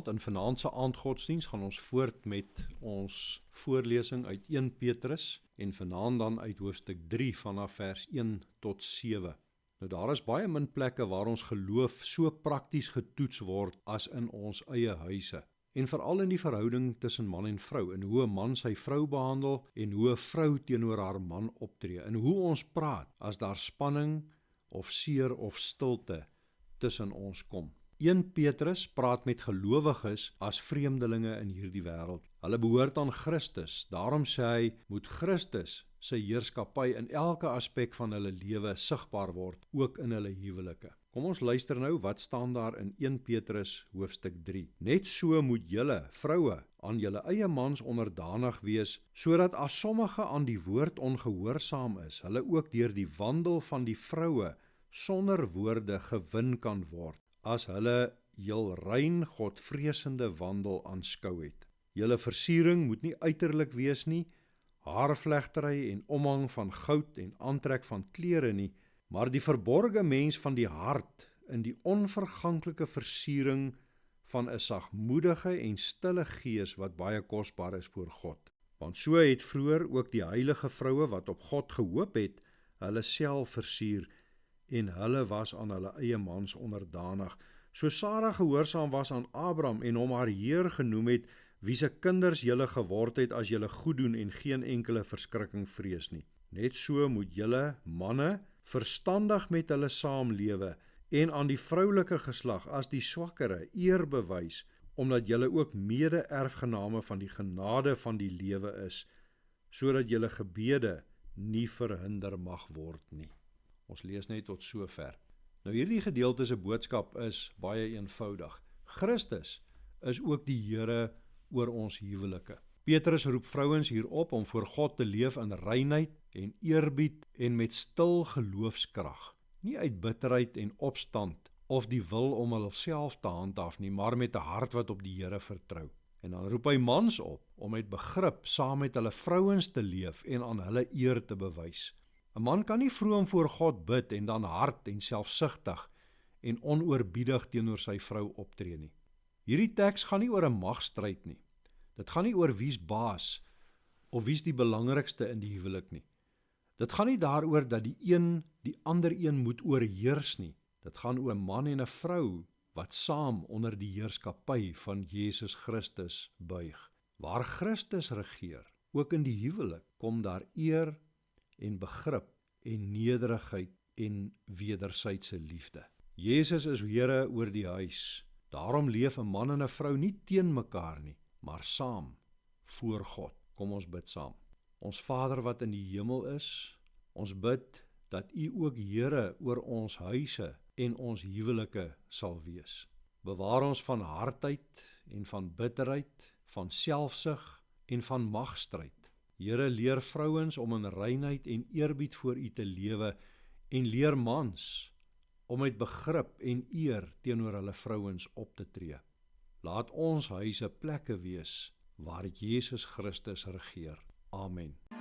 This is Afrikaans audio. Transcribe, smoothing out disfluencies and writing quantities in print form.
In vanaand se aandgodsdiens gaan ons voort met ons voorlesing uit 1 Petrus en vanaand dan uit hoofstuk 3 vanaf vers 1 tot 7. Nou daar is baie min plekke waar ons geloof so prakties getoets word as in ons eie huise. En veral in die verhouding tussen man en vrou, en hoe 'n man sy vrou behandel en hoe 'n vrou teenoor haar man optree, en hoe ons praat as daar spanning of seer of stilte tussen ons kom. 1 Petrus praat met gelowiges as vreemdelinge in hierdie wêreld. Hulle behoort aan Christus. Daarom sê hy, moet Christus sy heerskappy in elke aspek van hulle lewe sigbaar word, ook in hulle huwelike. Kom ons luister nou, wat staan daar in 1 Petrus hoofstuk 3. Net so moet julle, vroue, aan julle eie mans onderdanig wees, sodat as sommige aan die woord ongehoorsaam is, hulle ook deur die wandel van die vroue sonder woorde gewin kan word, as hulle jul rein godvreesende wandel aanskou het. Julle versiering moet nie uiterlik wees nie, haarvlegtery en omhang van goud en aantrek van klere nie, maar die verborge mens van die hart in die onverganklike versiering van 'n sagmoedige en stille gees wat baie kosbaar is voor God. Want so het vroeër ook die heilige vroue wat op God gehoop het, hulle self versier, en hulle was aan hulle eie mans onderdanig. So Sara gehoorsaam was aan Abraham en hom haar Heer genoem het, wie se kinders julle geword het as julle goed doen en geen enkele verskrikking vrees nie. Net so moet julle, manne, verstandig met hulle saamlewe en aan die vroulike geslag as die swakkere eer bewys, omdat julle ook mede-erfgename van die genade van die lewe is, sodat julle gebede nie verhinder mag word nie. Ons lees net tot sover. Nou hierdie gedeelte se boodskap is baie eenvoudig. Christus is ook die Here oor ons huwelike. Petrus roep vrouens hier op om voor God te leef in reinheid en eerbied en met stil geloofskrag. Nie uit bitterheid en opstand of die wil om hulself te handhaaf nie, maar met 'n hart wat op die Here vertrou. En dan roep hy mans op om met begrip saam met hulle vrouens te leef en aan hulle eer te bewys. 'n Man kan nie vroom voor God bid en dan hard en selfsugtig en onoorbiedig teenoor sy vrou optree nie. Hierdie teks gaan nie oor 'n magstryd nie. Dit gaan nie oor wie's baas of wie's die belangrikste in die huwelik nie. Dit gaan nie daaroor dat die een die ander een moet oorheers nie. Dit gaan oor 'n man en 'n vrou wat saam onder die heerskappy van Jesus Christus buig. Waar Christus regeer, ook in die huwelik, kom daar eer en begrip en nederigheid en wederwysige liefde. Jesus is Here oor die huis. Daarom leef 'n man en 'n vrou nie teen mekaar nie, maar saam voor God. Kom ons bid saam. Ons Vader wat in die hemel is, ons bid dat U ook Here oor ons huise en ons huwelike sal wees. Bewaar ons van hardheid en van bitterheid, van selfsug en van magstryd. Here, leer vrouens om in reinheid en eerbied voor U te lewe en leer mans om met begrip en eer teenoor hulle vrouens op te tree. Laat ons huise plekke wees waar Jesus Christus regeer. Amen.